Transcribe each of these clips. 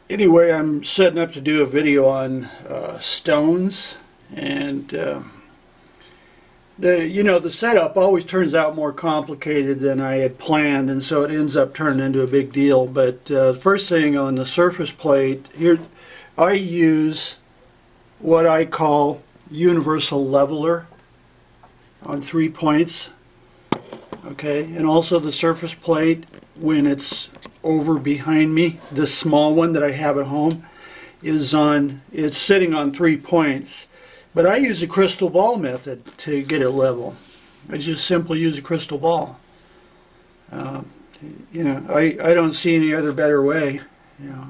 Anyway, I'm setting up to do a video on stones, and the setup always turns out more complicated than I had planned, and so it ends up turning into a big deal. But first thing on the surface plate here, I use what I call universal leveler on 3 points. Okay, and also the surface plate when it's over behind me, this small one that I have at home, it's sitting on 3 points. But I use a crystal ball method to get it level. I just simply use a crystal ball. Um, I don't see any other better way. You know.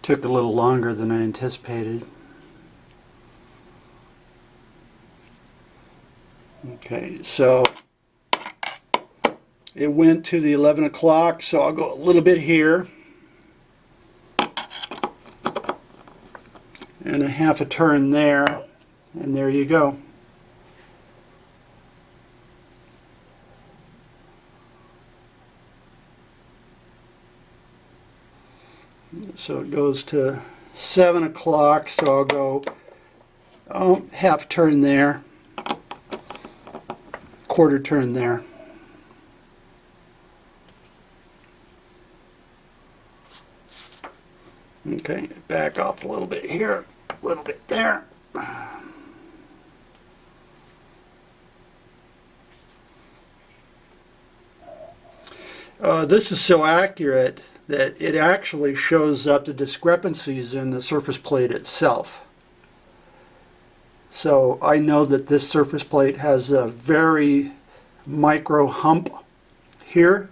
Took a little longer than I anticipated. Okay, so it went to the 11 o'clock, so I'll go a little bit here and a half a turn there, and there you go. So it goes to 7 o'clock, so I'll go half turn there, quarter turn there. Okay, back off a little bit here, a little bit there. This is so accurate that it actually shows up the discrepancies in the surface plate itself. So I know that this surface plate has a very micro hump here.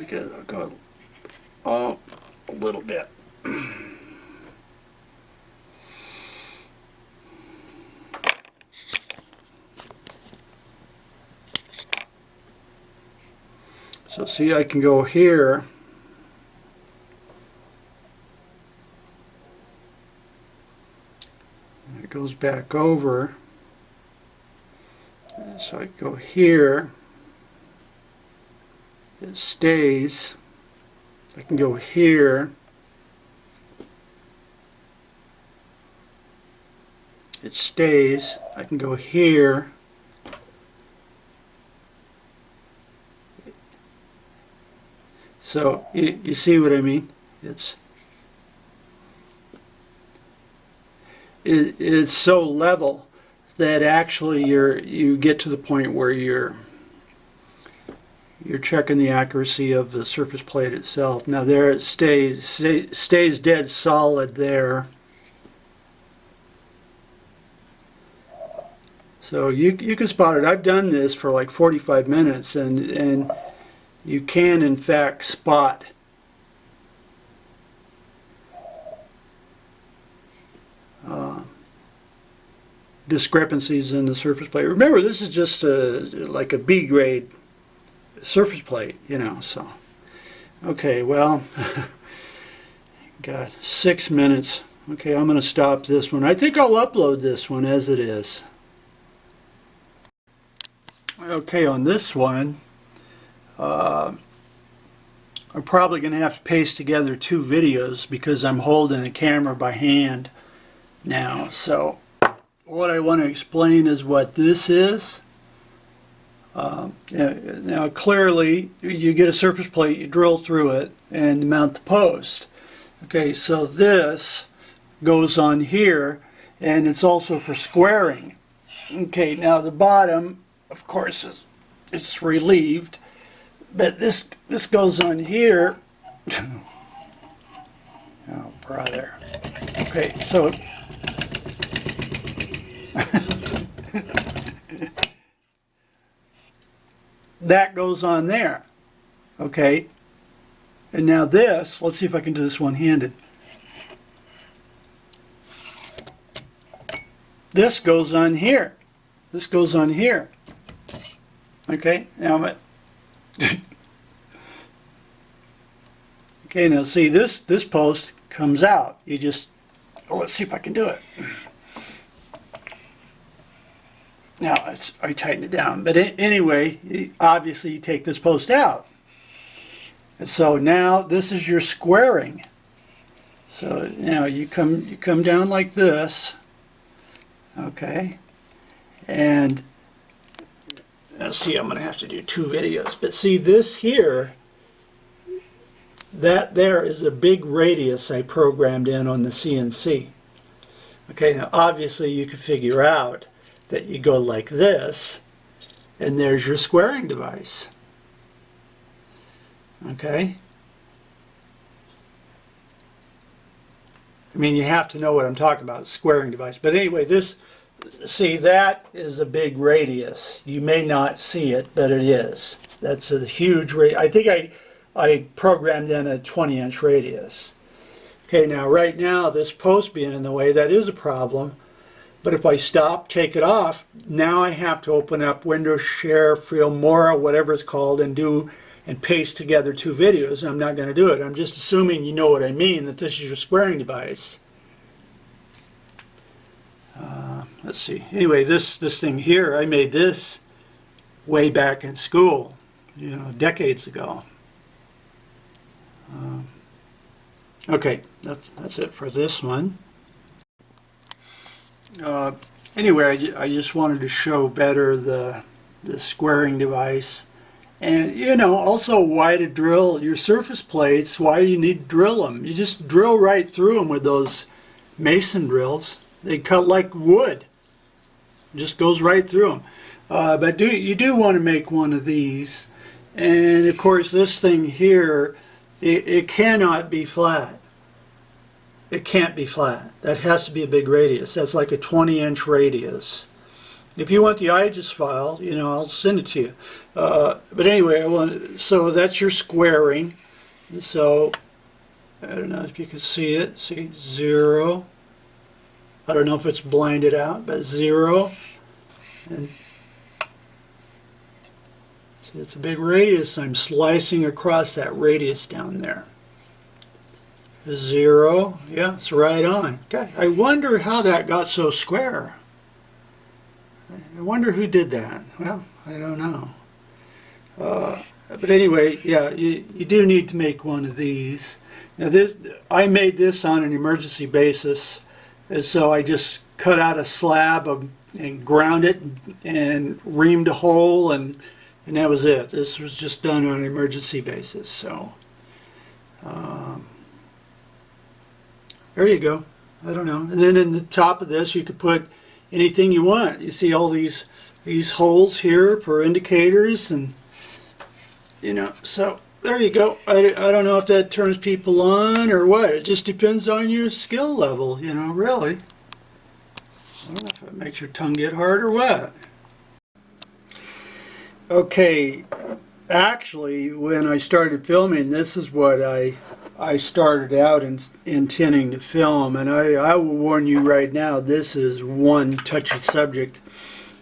Okay, I'll go a little bit. So see, I can go here. It goes back over. So I go here. It stays. I can go here. it stays. I can go here. So you see what I mean? It's so level that actually you get to the point where you're checking the accuracy of the surface plate itself. Now there it stays dead solid there. So you can spot it. I've done this for like 45 minutes, and you can in fact spot discrepancies in the surface plate. Remember, this is just like a B grade surface plate, you know. So okay, well, got 6 minutes. Okay, I'm going to stop this one. I think I'll upload this one as it is. Okay, on this one, I'm probably going to have to paste together 2 videos because I'm holding the camera by hand now. So what I want to explain is what this is. Now clearly you get a surface plate, you drill through it and mount the post. Okay, so this goes on here, and it's also for squaring. Okay, now the bottom, of course, it's relieved, but this goes on here. Oh, brother. Okay, so that goes on there. Okay, and now this, let's see if I can do this one-handed. This goes on here. This goes on here. Okay, now okay, now see this post comes out. You just, let's see if I can do it. Now I tighten it down, but anyway, obviously you take this post out. And so now this is your squaring. So now you come down like this. Okay, and let's see, I'm going to have to do 2 videos. But see this here, that there is a big radius I programmed in on the CNC. Okay, now obviously you can figure out that you go like this, and there's your squaring device. Okay? I mean, you have to know what I'm talking about, squaring device. But anyway, see, that is a big radius. You may not see it, but it is. That's a huge radius. I think I programmed in a 20-inch radius. Okay, now right now, this post being in the way, that is a problem. But if I stop, take it off, now I have to open up Windows Share, Filmora, whatever it's called, and paste together 2 videos. I'm not going to do it. I'm just assuming you know what I mean, that this is your squaring device. Let's see. Anyway, this thing here, I made this way back in school, you know, decades ago. Okay, that's it for this one. Anyway, I just wanted to show better the squaring device, and you know, also why to drill your surface plates, why you need to drill them. You just drill right through them with those mason drills. They cut like wood. It just goes right through them. But you do want to make one of these, and of course this thing here, it cannot be flat. It can't be flat. That has to be a big radius. That's like a 20-inch radius. If you want the IGES file, you know, I'll send it to you. But anyway, so that's your squaring. So I don't know if you can see it. See, 0. I don't know if it's blinded out, but 0. And see, it's a big radius. I'm slicing across that radius down there. 0, yeah, it's right on. God, I wonder how that got so square. I wonder who did that. Well, I don't know. But anyway, yeah, you do need to make one of these. Now I made this on an emergency basis. And so I just cut out a slab and ground it and reamed a hole, and that was it. This was just done on an emergency basis. So um, there you go. I don't know. And then in the top of this, you could put anything you want. You see all these holes here for indicators, and so there you go. I don't know if that turns people on or what. It just depends on your skill level, really. I don't know if it makes your tongue get hard or what. Okay, actually, when I started filming, this is what I started out intending to film, and I will warn you right now, this is one touchy subject.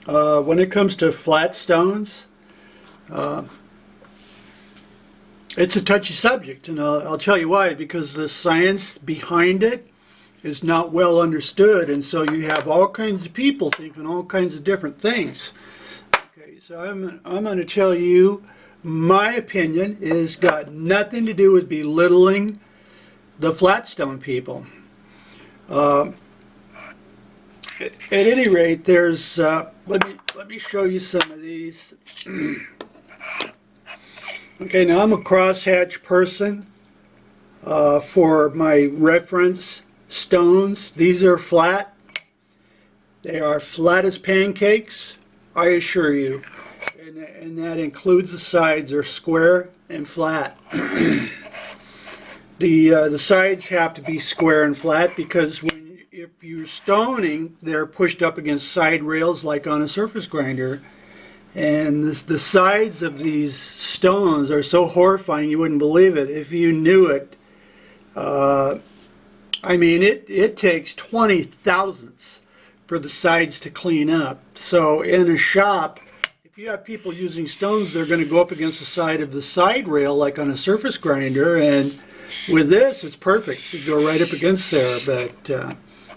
When it comes to flat stones, it's a touchy subject, and I'll tell you why. Because the science behind it is not well understood, and so you have all kinds of people thinking all kinds of different things. Okay, so I'm going to tell you my opinion is got nothing to do with belittling the flatstone people. At any rate, there's let me show you some of these. Okay, now I'm a crosshatch person. For my reference stones, these are flat. They are flat as pancakes, I assure you. And that includes the sides are square and flat. The sides have to be square and flat because if you're stoning, they're pushed up against side rails like on a surface grinder. And the sides of these stones are so horrifying you wouldn't believe it if you knew it. I mean, it takes 20 thousandths for the sides to clean up. So in a shop, if you have people using stones, they're going to go up against the side of the side rail like on a surface grinder. And with this, it's perfect. You go right up against there. But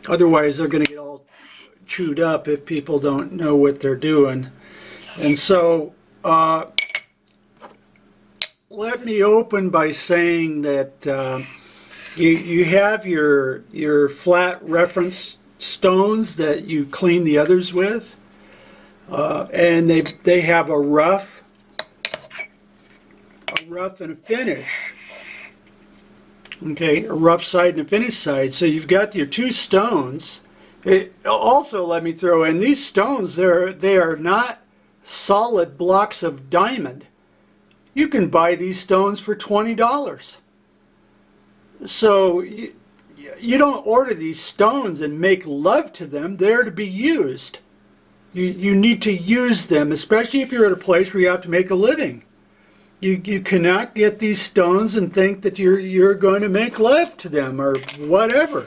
otherwise, they're going to get all chewed up if people don't know what they're doing. And so let me open by saying that you have your flat reference stones that you clean the others with, and they have a rough and a finish. Okay, a rough side and a finished side. So you've got your two stones. Also, let me throw in these stones. They are not solid blocks of diamond. You can buy these stones for $20. So you don't order these stones and make love to them. They're to be used. You need to use them, especially if you're at a place where you have to make a living. You cannot get these stones and think that you're going to make love to them or whatever.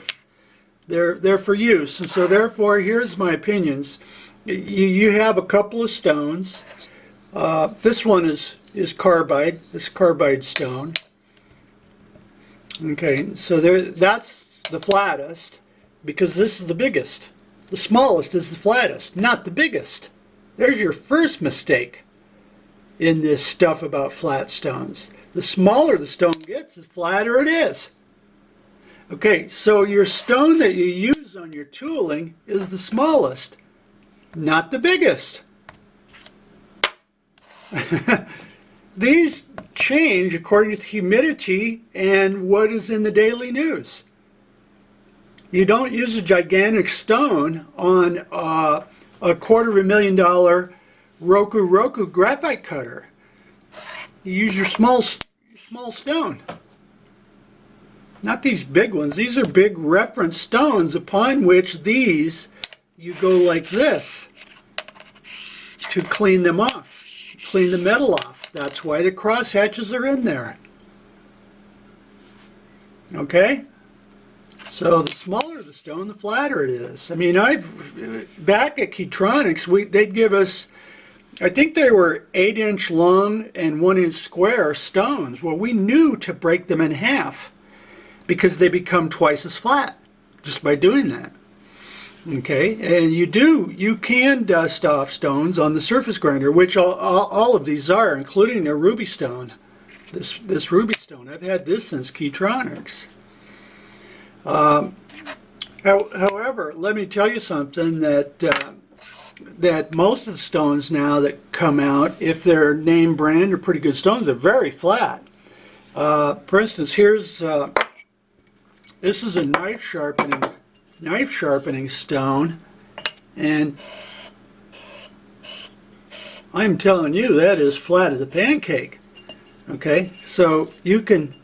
They're for use. And so therefore, here's my opinions. You have a couple of stones. This one is carbide. This carbide stone. Okay, so that's the flattest because this is the biggest. The smallest is the flattest, not the biggest. There's your first mistake in this stuff about flat stones. The smaller the stone gets, the flatter it is. Okay, so your stone that you use on your tooling is the smallest, not the biggest. These change according to humidity and what is in the daily news. You don't use a gigantic stone on a $250,000 Roku graphite cutter. You use your small stone. Not these big ones. These are big reference stones upon which these you go like this to clean them off, clean the metal off. That's why the cross hatches are in there. Okay? So the smaller the stone, the flatter it is. I mean, back at Keytronics, they'd give us, I think they were 8-inch long and 1-inch square stones. Well, we knew to break them in half because they become twice as flat just by doing that. Okay, and you can dust off stones on the surface grinder, which all of these are, including the ruby stone. This ruby stone, I've had this since Keytronics. However, let me tell you something that most of the stones now that come out, if they're name brand or pretty good stones, they're very flat. For instance, this is a knife sharpening stone, and I'm telling you that is flat as a pancake. Okay, so you can.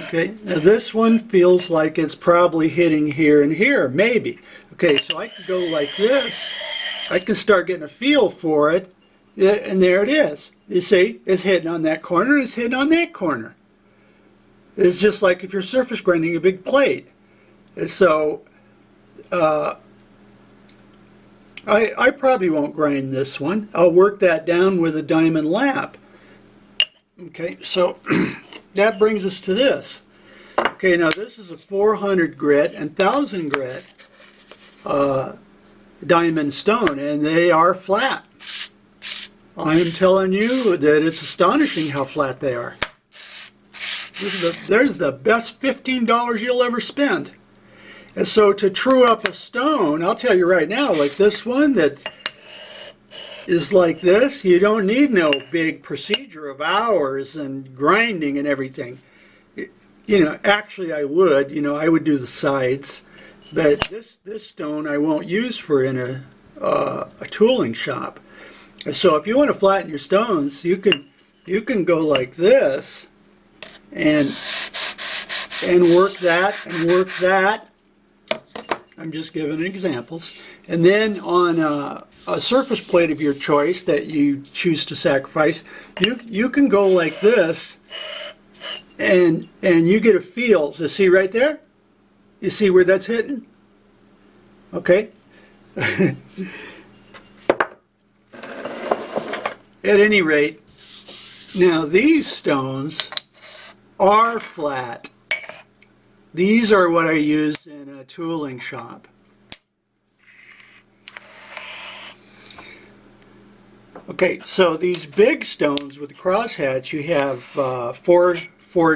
Okay, now this one feels like it's probably hitting here and here, maybe. Okay, so I can go like this. I can start getting a feel for it, and there it is. You see, it's hitting on that corner, it's hitting on that corner. It's just like if you're surface grinding a big plate. So, I probably won't grind this one. I'll work that down with a diamond lap. Okay, so that brings us to this. Okay, now this is a 400 grit and 1000 grit diamond stone, and they are flat. I'm telling you that it's astonishing how flat they are. There's the best $15 you'll ever spend. And so to true up a stone, I'll tell you right now, like this one that is like this, you don't need no big procedure of hours and grinding and everything. You know, actually I would do the sides, but this stone I won't use for in a tooling shop. And so if you want to flatten your stones, you can go like this and work that and work that. I'm just giving examples. And then on a surface plate of your choice that you choose to sacrifice, you can go like this, and you get a feel. So see right there? You see where that's hitting? Okay. At any rate, now these stones are flat. These are what I use in a tooling shop. Okay, so these big stones with the crosshatch, you have four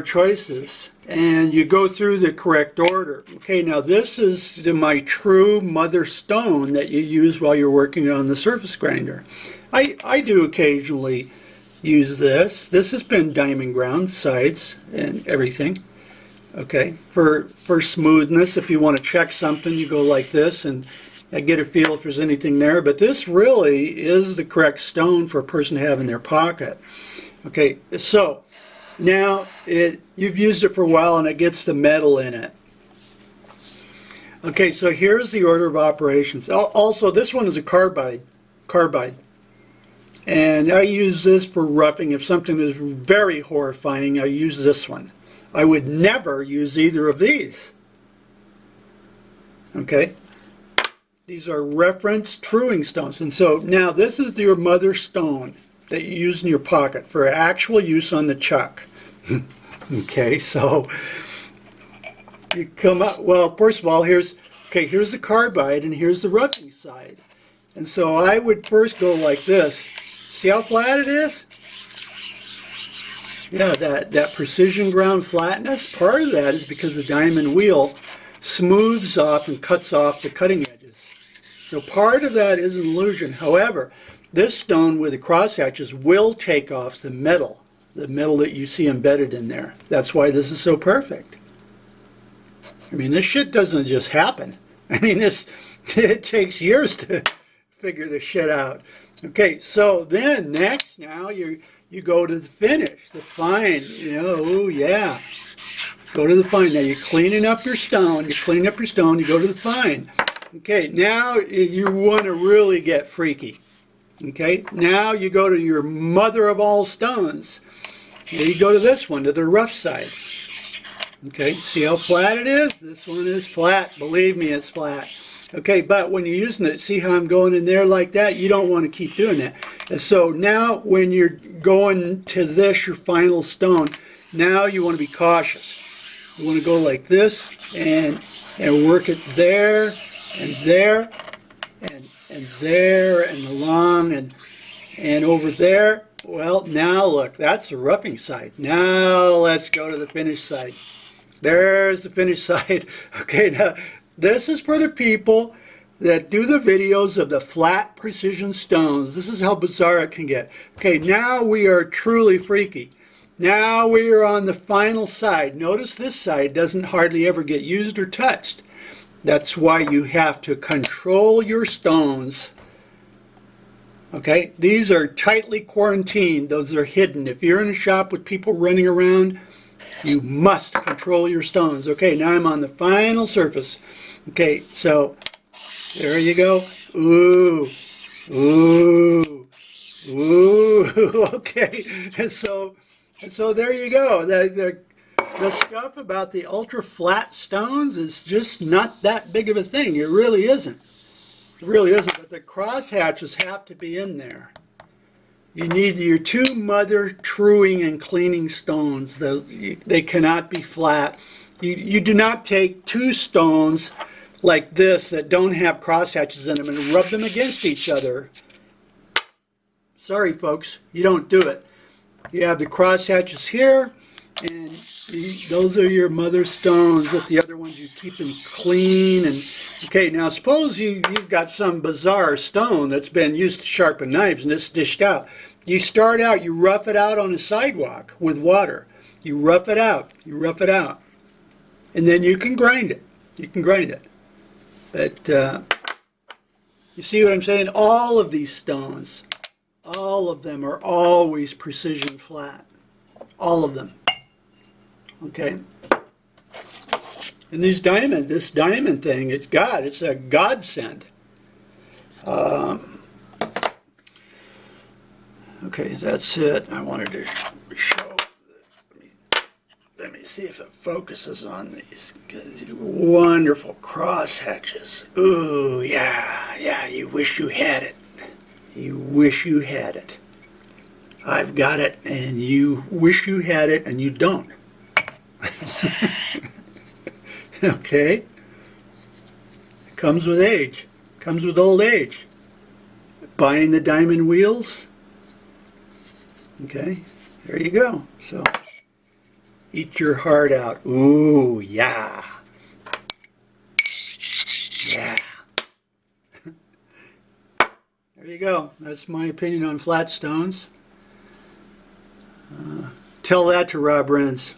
choices, and you go through the correct order. Okay, now this is my true mother stone that you use while you're working on the surface grinder. I do occasionally use this. This has been diamond ground, sides and everything. Okay, for smoothness, if you want to check something, you go like this and get a feel if there's anything there. But this really is the correct stone for a person to have in their pocket. Okay, so now you've used it for a while and it gets the metal in it. Okay, so here's the order of operations. Also, this one is a carbide. And I use this for roughing. If something is very horrifying, I use this one. I would never use either of these. Okay? These are reference truing stones. And so now this is your mother stone that you use in your pocket for actual use on the chuck. Okay, so you come up, well, first of all, here's the carbide and here's the roughing side. And so I would first go like this. See how flat it is? Yeah, that precision ground flatness, part of that is because the diamond wheel smooths off and cuts off the cutting edges. So part of that is an illusion. However, this stone with the crosshatches will take off the metal that you see embedded in there. That's why this is so perfect. I mean, this shit doesn't just happen. I mean, it takes years to figure this shit out. Okay, so then next now you go to the finish, the fine, oh yeah. Go to the fine. Now you're cleaning up your stone, you go to the fine. Okay, now you want to really get freaky. Okay, now you go to your mother of all stones. You go to this one, to the rough side. Okay, see how flat it is? This one is flat. Believe me, it's flat. Okay, but when you're using it, see how I'm going in there like that? You don't want to keep doing that. And so now when you're going to this, your final stone, now you want to be cautious. You want to go like this and work it there and there and there and along and over there. Well, now look, that's the roughing side. Now let's go to the finish side. There's the finished side. Okay, now this is for the people that do the videos of the flat precision stones. This is how bizarre it can get. Okay, now we are truly freaky. Now we are on the final side. Notice this side doesn't hardly ever get used or touched. That's why you have to control your stones. Okay, these are tightly quarantined. Those are hidden. If you're in a shop with people running around, you must control your stones. Okay, now I'm on the final surface. Okay, so there you go. Ooh, ooh, ooh. Okay, and so there you go. The stuff about the ultra flat stones is just not that big of a thing. It really isn't. It really isn't. But the crosshatches have to be in there. You need your two mother truing and cleaning stones. They cannot be flat. You do not take two stones like this that don't have crosshatches in them and rub them against each other. Sorry folks, you don't do it. You have the crosshatches here, and those are your mother stones. With the other ones, you keep them clean. And okay, now suppose you've got some bizarre stone that's been used to sharpen knives and it's dished out. You start out, you rough it out on a sidewalk with water. You rough it out, and then you can grind it. You can grind it. But you see what I'm saying? All of these stones, all of them are always precision flat. All of them. Okay? And this diamond thing, it's a godsend. Okay, that's it. I wanted to show. Let me see if it focuses on these wonderful cross hatches. Ooh, yeah, you wish you had it. You wish you had it. I've got it, and you wish you had it, and you don't. Okay? It comes with age. It comes with old age. Buying the diamond wheels. Okay, there you go. So, eat your heart out. Ooh, yeah. Yeah. There you go. That's my opinion on flat stones. Tell that to Rob Renz.